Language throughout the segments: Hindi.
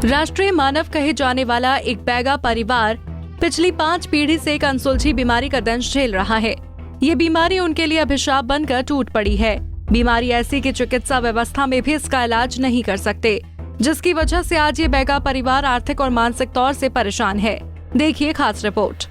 राष्ट्रीय मानव कहे जाने वाला एक बैगा परिवार पिछली 5 पीढ़ी से एक अनसुलझी बीमारी का दंश झेल रहा है। ये बीमारी उनके लिए अभिशाप बनकर टूट पड़ी है। बीमारी ऐसी कि चिकित्सा व्यवस्था में भी इसका इलाज नहीं कर सकते, जिसकी वजह से आज ये बैगा परिवार आर्थिक और मानसिक तौर से परेशान है। देखिए खास रिपोर्ट।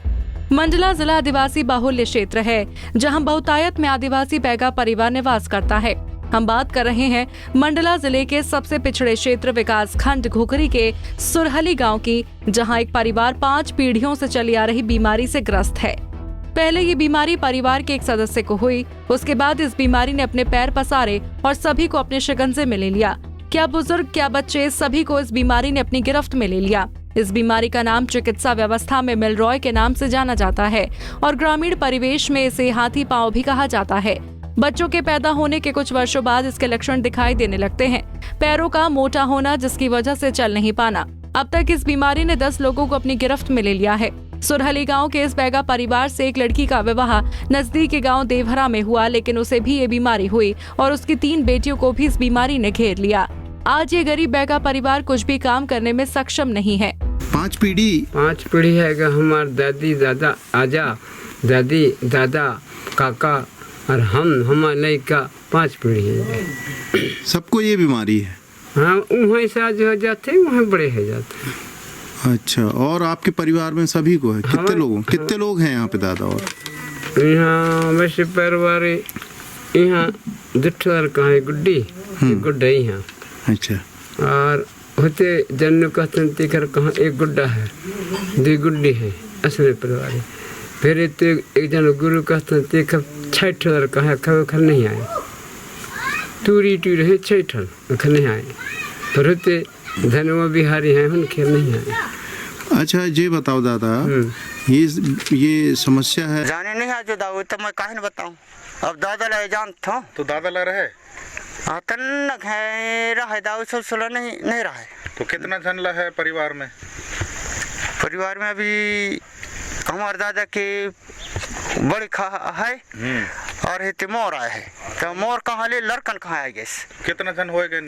मंडला जिला आदिवासी बाहुल्य क्षेत्र है, जहां बहुतायत में आदिवासी बैगा परिवार निवास करता है। हम बात कर रहे हैं मंडला जिले के सबसे पिछड़े क्षेत्र विकास खंड घुघरी के सुरहली गांव की, जहां एक परिवार 5 पीढ़ियों से चली आ रही बीमारी से ग्रस्त है। पहले ये बीमारी परिवार के एक सदस्य को हुई, उसके बाद इस बीमारी ने अपने पैर पसारे और सभी को अपने शिकंजे में ले लिया। क्या बुजुर्ग, क्या बच्चे, सभी को इस बीमारी ने अपनी गिरफ्त में ले लिया। इस बीमारी का नाम चिकित्सा व्यवस्था में मिलरॉय के नाम से जाना जाता है और ग्रामीण परिवेश में इसे हाथी पांव भी कहा जाता है। बच्चों के पैदा होने के कुछ वर्षों बाद इसके लक्षण दिखाई देने लगते हैं। पैरों का मोटा होना, जिसकी वजह से चल नहीं पाना। अब तक इस बीमारी ने 10 लोगों को अपनी गिरफ्त में ले लिया है। सुरहली गांव के इस बैगा परिवार से एक लड़की का विवाह नजदीक के गांव देवहरा में हुआ, लेकिन उसे भी ये बीमारी हुई और उसकी 3 बेटियों को भी इस बीमारी ने घेर लिया। आज ये गरीब बैगा परिवार कुछ भी काम करने में सक्षम नहीं है। 5 पीढ़ी है कि हमारे दादी दादा आजा, दादी दादा काका और हमारे का 5 पीढ़ी है। सबको ये बीमारी है? हाँ, वहीं से आज हो जाते, वहीं बड़े हो जाते। अच्छा, और आपके परिवार में सभी को है? कितने लोग हैं यहाँ पे दादा? और यहाँ वैसे परिवार यहाँ दुठर का है, गुड्डी गुड्डा यहाँ। अच्छा, और होते जन्नू कहते तीखर कहाँ एक गुड्डा है, 2 गुड्डी है असली परिवार। फिर एक जन गुरु कहते तीखर 6 का है, खबर नहीं आए। टूरी है 6 नहीं आए। पर होते धनवा बिहारी हैं, उनके नहीं आए। अच्छा, ये बताओ दादा, ये समस्या है? जाने नहीं है जो दाऊ, तो मैं काहे न बताऊं। अब दादा ला जान था तो दादा ला रहे तन्नक है रहा दाऊ सुलसुला नहीं रहा है। तो कितना जन ला है परिवार में? परिवार में अभी हमारे दादा के बड़ी खा है और हिते मोर आए है। तो मोर कहाँ ले, लड़कन कहाँ आए गए? कितना जन होएगा?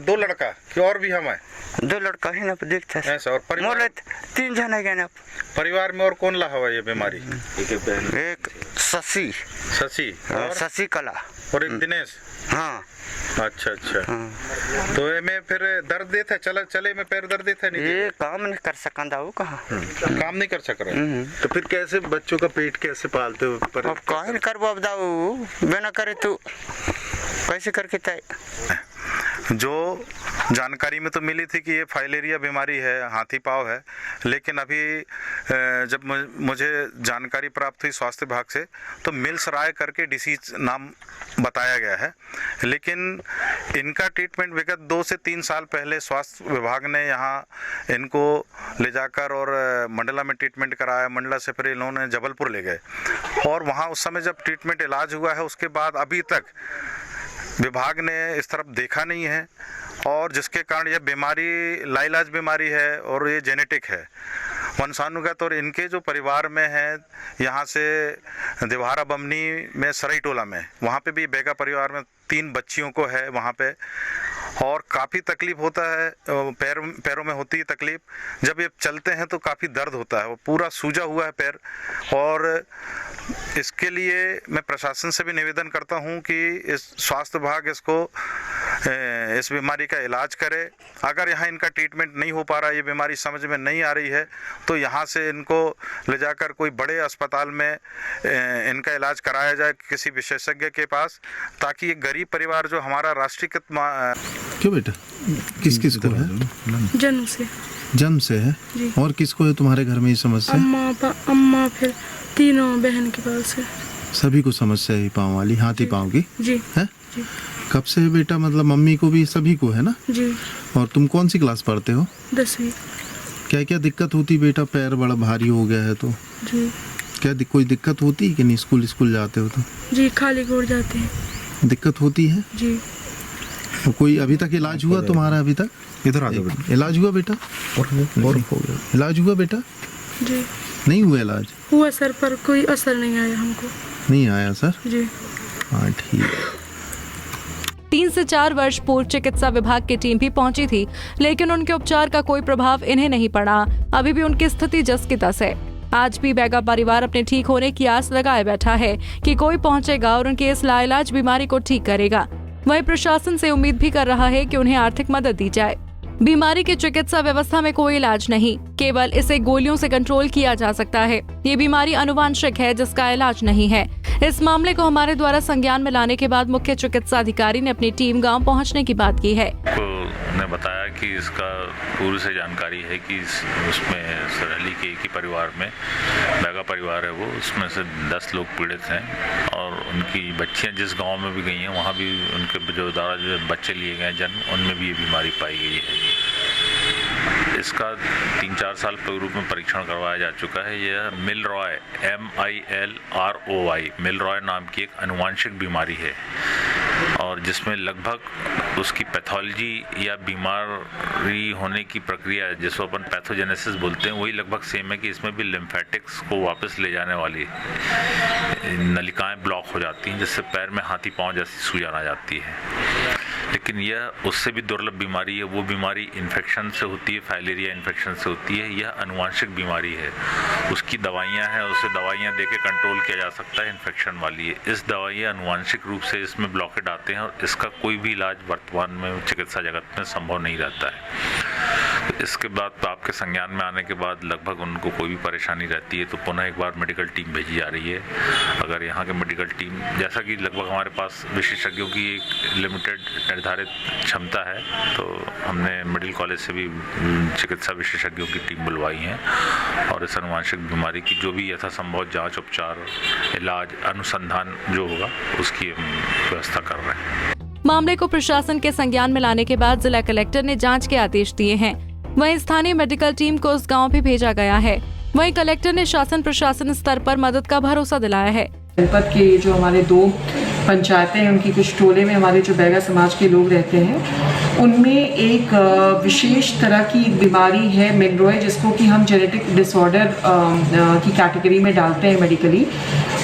2 लड़का कि और भी हम है? 2 लड़का ही ना देखते हैं। ऐसा? और परिवार 3 जन है ना परिवार में? और कौन ला हुआ ये बीमारी? एक शशि और शशि कला और एक दिनेश। हाँ। अच्छा। तो में फिर दर्द देता है, चले में पैर दर्द देता है? नहीं, ये काम नहीं कर सकता दाऊ। कहाँ काम नहीं कर सक रहे? तो फिर कैसे बच्चों का पेट कैसे पालते हो? अब काहे करबो अब दाऊ, बिना करे तो कैसे करके तय। जो जानकारी में तो मिली थी कि ये फाइलेरिया बीमारी है, हाथी पाँव है, लेकिन अभी जब मुझे जानकारी प्राप्त हुई स्वास्थ्य विभाग से, तो मिल्स राय करके डिसीज नाम बताया गया है। लेकिन इनका ट्रीटमेंट विगत 2 से 3 साल पहले स्वास्थ्य विभाग ने यहाँ इनको ले जाकर और मंडला में ट्रीटमेंट कराया। मंडला से फिर इन्होंने जबलपुर ले गए और वहाँ उस समय जब ट्रीटमेंट इलाज हुआ है, उसके बाद अभी तक विभाग ने इस तरफ देखा नहीं है, और जिसके कारण यह बीमारी लाइलाज बीमारी है और ये जेनेटिक है, वंशानुगत। और इनके जो परिवार में है, यहाँ से देवहारा बमनी में सरई टोला में, वहाँ पे भी बैगा परिवार में 3 बच्चियों को है वहाँ पे, और काफ़ी तकलीफ होता है। पैरों में होती है तकलीफ, जब ये चलते हैं तो काफ़ी दर्द होता है, वो पूरा सूजा हुआ है पैर। और इसके लिए मैं प्रशासन से भी निवेदन करता हूं कि इस स्वास्थ्य विभाग इस बीमारी का इलाज करे। अगर यहाँ इनका ट्रीटमेंट नहीं हो पा रहा, ये बीमारी समझ में नहीं आ रही है, तो यहाँ से इनको ले जाकर कोई बड़े अस्पताल में इनका इलाज कराया जाए किसी विशेषज्ञ के पास, ताकि ये गरीब परिवार जो हमारा राष्ट्रीयकृत क्यों बेटा, किस को है? जन्म से है जी। और किसको है तुम्हारे घर में ये समस्या? अम्मा फिर 3 बहन के पास है। सभी को समस्या है पाँव वाली, हाथी पाँव की जी है जी। कब से है बेटा? मतलब मम्मी को भी, सभी को है ना जी। और तुम कौन सी क्लास पढ़ते हो? 10वीं। क्या दिक्कत होती बेटा? पैर बड़ा भारी हो गया है तो जी। क्या कोई दिक्कत होती है कि नहीं? स्कूल जाते हो तो? जी, खाली गोड़ जाते हैं। दिक्कत होती है जी। तो कोई अभी तक इलाज हुआ तुम्हारा? अभी तक इधर आ जाओ। इलाज हुआ बेटा? और इलाज हुआ बेटा? जी। नहीं हुआ इलाज? हुआ सर, पर कोई असर नहीं आया हमको। नहीं आया सर? जी। हाँ ठीक है। 3 से 4 वर्ष पूर्व चिकित्सा विभाग की टीम भी पहुंची थी, लेकिन उनके उपचार का कोई प्रभाव इन्हें नहीं पड़ा। अभी भी उनकी स्थिति जस की तस है। आज भी बैगा परिवार अपने ठीक होने की आस लगाए बैठा है कि कोई पहुंचेगा और उनकी इस लाइलाज बीमारी को ठीक करेगा। वहीं प्रशासन से उम्मीद भी कर रहा है कि उन्हें आर्थिक मदद दी जाए। बीमारी की चिकित्सा व्यवस्था में कोई इलाज नहीं, केवल इसे गोलियों से कंट्रोल किया जा सकता है। ये बीमारी आनुवांशिक है जिसका इलाज नहीं है। इस मामले को हमारे द्वारा संज्ञान में लाने के बाद मुख्य चिकित्सा अधिकारी ने अपनी टीम गांव पहुंचने की बात की है। ने बताया कि इसका पूर्व से जानकारी है कि उसमें सरहली के एक ही परिवार में बैगा परिवार है, वो उसमें से 10 लोग पीड़ित हैं और उनकी बच्चियां जिस गांव में भी गई हैं वहां भी उनके जो बच्चे लिए गए जन्म, उनमें भी ये बीमारी पाई गई है। इसका 3-4 साल पूर्व में परीक्षण करवाया जा चुका है। यह मिलरॉय MILROY मिलरॉय नाम की एक आनुवांशिक बीमारी है और जिसमें लगभग उसकी पैथोलॉजी या बीमारी होने की प्रक्रिया जिसको अपन पैथोजेनेसिस बोलते हैं वही लगभग सेम है कि इसमें भी लिम्फेटिक्स को वापस ले जाने वाली नलिकाएं ब्लॉक हो जाती हैं जिससे पैर में हाथी पांव जैसी सूजन आ जाती है। लेकिन यह उससे भी दुर्लभ बीमारी है। वो बीमारी इन्फेक्शन से होती है, फाइलेरिया इन्फेक्शन से होती है। यह आनुवांशिक बीमारी है, उसकी दवाइयाँ हैं, उसे दवाइयाँ देके कंट्रोल किया जा सकता है। इन्फेक्शन वाली है, इस दवाइयाँ आनुवांशिक रूप से इसमें ब्लॉकेट आते हैं और इसका कोई भी इलाज वर्तमान में चिकित्सा जगत में संभव नहीं रहता है। इसके बाद आपके संज्ञान में आने के बाद लगभग उनको कोई भी परेशानी रहती है तो पुनः एक बार मेडिकल टीम भेजी जा रही है। अगर यहाँ के मेडिकल टीम, जैसा कि लगभग हमारे पास विशेषज्ञों की एक लिमिटेड निर्धारित क्षमता है, तो हमने मेडिकल कॉलेज से भी चिकित्सा विशेषज्ञों की टीम बुलवाई है और इस आनुवांशिक बीमारी की जो भी यथासंभव जांच, उपचार, इलाज, अनुसंधान जो होगा उसकी व्यवस्था कर रहे हैं। मामले को प्रशासन के संज्ञान में लाने के बाद जिला कलेक्टर ने जांच के आदेश दिए हैं। वहीं स्थानीय मेडिकल टीम को उस गांव भी भेजा गया है। वहीं कलेक्टर ने शासन प्रशासन स्तर पर मदद का भरोसा दिलाया है। जनपद के जो हमारे 2 पंचायतें हैं, उनकी कुछ टोले में हमारे जो बैगा समाज के लोग रहते हैं, उनमें एक विशेष तरह की बीमारी है मिलरॉय, जिसको कि हम जेनेटिक डिसऑर्डर की कैटेगरी में डालते हैं मेडिकली।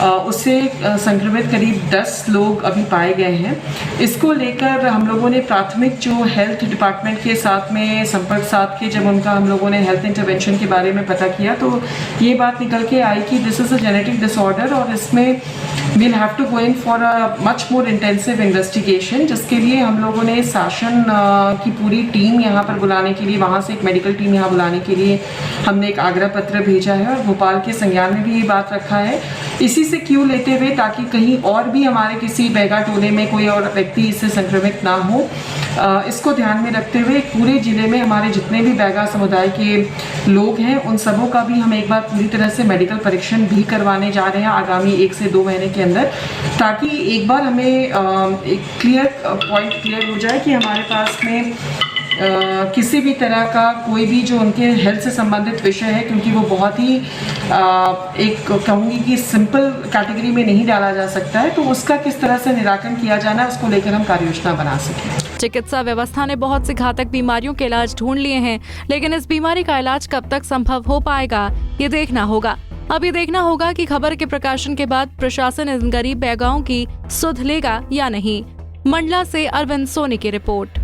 उससे संक्रमित करीब 10 लोग अभी पाए गए हैं। इसको लेकर हम लोगों ने प्राथमिक जो हेल्थ डिपार्टमेंट के साथ में संपर्क साध के जब उनका हम लोगों ने हेल्थ इंटरवेंशन के बारे में पता किया तो ये बात निकल के आई कि this is a genetic disorder और इसमें we'll have to go in for a much more intensive investigation, जिसके लिए हम लोगों ने शासन की पूरी टीम यहाँ पर बुलाने के लिए, वहाँ से एक मेडिकल टीम यहाँ बुलाने के लिए हमने एक आग्रह पत्र भेजा है और भोपाल के संज्ञान में भी ये बात रखा है। इसी से क्यों लेते हुए ताकि कहीं और भी हमारे किसी बैगा टोले में कोई और व्यक्ति इससे संक्रमित ना हो, इसको ध्यान में रखते हुए पूरे जिले में हमारे जितने भी बैगा समुदाय के लोग हैं उन सबों का भी हम एक बार पूरी तरह से मेडिकल परीक्षण भी करवाने जा रहे हैं आगामी 1 से 2 महीने के अंदर, ताकि एक बार हमें एक पॉइंट क्लियर हो जाए कि हमारे पास में किसी भी तरह का कोई भी जो उनके हेल्थ से संबंधित विषय है, क्योंकि वो बहुत ही एक कहूँगी कि सिंपल कैटेगरी में नहीं डाला जा सकता है, तो उसका किस तरह से निराकरण किया जाना है उसको लेकर हम कार्ययोजना बना सकें। चिकित्सा व्यवस्था ने बहुत सी घातक बीमारियों के इलाज ढूंढ लिए हैं, लेकिन इस बीमारी का इलाज कब तक संभव हो पाएगा ये देखना होगा। अब ये देखना होगा कि खबर के प्रकाशन के बाद प्रशासन इन गरीब बैगाओं की सुध लेगा या नहीं। मंडला से अरविंद सोनी की रिपोर्ट।